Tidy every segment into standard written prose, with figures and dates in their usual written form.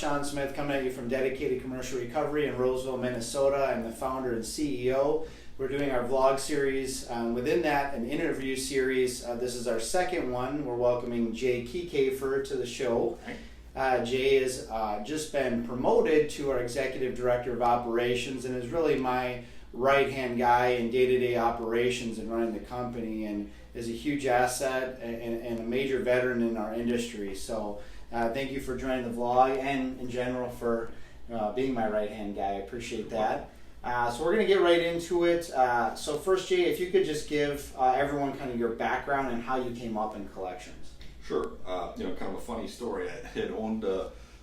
Sean Smith, coming at you from Dedicated Commercial Recovery in Roseville, Minnesota. I'm the founder and CEO. We're doing our vlog series. Within that, an interview series. This is our second one. We're welcoming Jay Kiekefer to the show. Jay has just been promoted to our Executive Director of Operations and is really my right-hand guy in day-to-day operations and running the company, and is a huge asset and a major veteran in our industry. So thank you for joining the vlog and in general for being my right-hand guy. I appreciate that. So we're going to get right into it. So first, Jay, if you could just give everyone kind of your background and how you came up in collections. Sure. Kind of a funny story. I had owned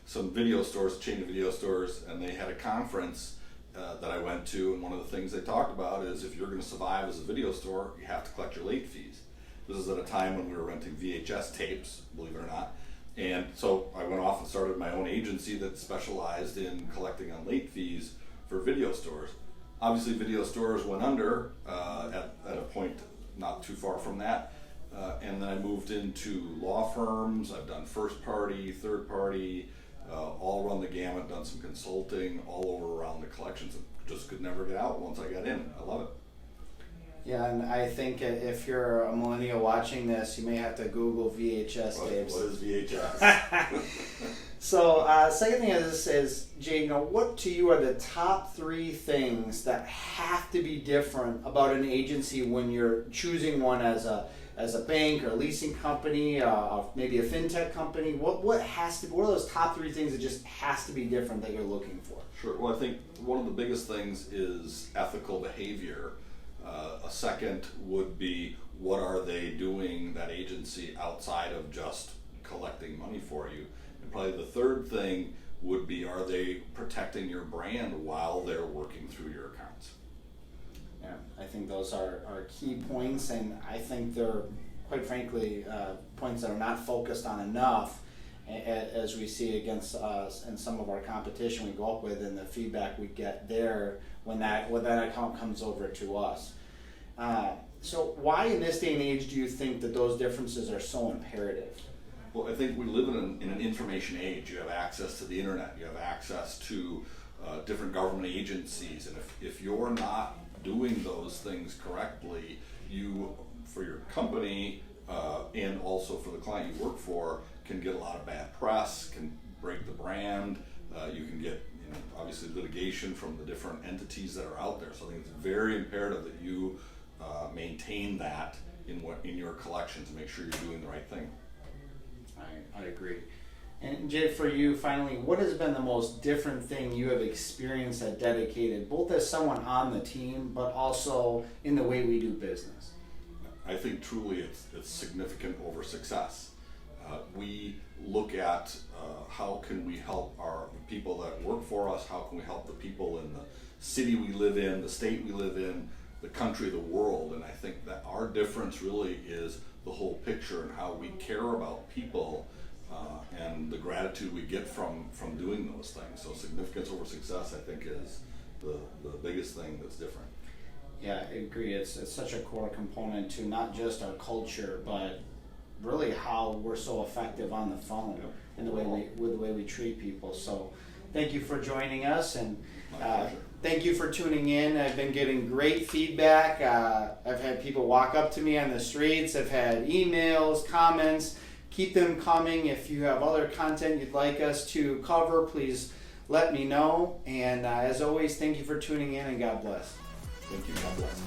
some video stores, chain of video stores, and they had a conference that I went to, and one of the things they talked about is if you're going to survive as a video store, you have to collect your late fees. This is at a time when we were renting VHS tapes, believe it or not. And so I went off and started my own agency that specialized in collecting on late fees for video stores. Obviously, video stores went under at a point not too far from that. And then I moved into law firms. I've done first party, third party, all run the gamut, done some consulting all over around the collections. Just could never get out once I got in. I love it. Yeah, and I think if you're a millennial watching this, you may have to Google VHS tapes. What is VHS? So, second thing is, Jay, what to you are the top 3 things that have to be different about an agency when you're choosing one as a bank or a leasing company, maybe a fintech company? What are those top 3 things that just has to be different that you're looking for? Sure. Well, I think one of the biggest things is ethical behavior. A second would be, what are they doing, that agency, outside of just collecting money for you? And probably the third thing would be, are they protecting your brand while they're working through your accounts? Yeah, I think those are key points, and I think they're, quite frankly, points that are not focused on enough as we see against us and some of our competition we go up with, and the feedback we get there when that account comes over to us. So why in this day and age do you think that those differences are so imperative? Well, I think we live in an information age. You have access to the internet. You have access to different government agencies. And if you're not doing those things correctly, you, for your company and also for the client you work for, can get a lot of bad press, can break the brand. You can get obviously litigation from the different entities that are out there. So I think it's very imperative that you maintain that in your collections and make sure you're doing the right thing. I agree. And Jay, for you, finally, what has been the most different thing you have experienced at Dedicated, both as someone on the team, but also in the way we do business? I think truly it's significant over success. We look at how can we help our people that work for us, how can we help the people in the city we live in, the state we live in, the country, the world, and I think that our difference really is the whole picture and how we care about people and the gratitude we get from doing those things. So significance over success, I think, is the biggest thing that's different. Yeah, I agree. It's such a core component to not just our culture, but really how we're so effective on the phone and the way we treat people. So thank you for joining us, and thank you for tuning in. I've been getting great feedback. I've had people walk up to me on the streets. I've had emails, comments. Keep them coming. If you have other content you'd like us to cover, please let me know. And as always, thank you for tuning in, and God bless. Thank you. God bless.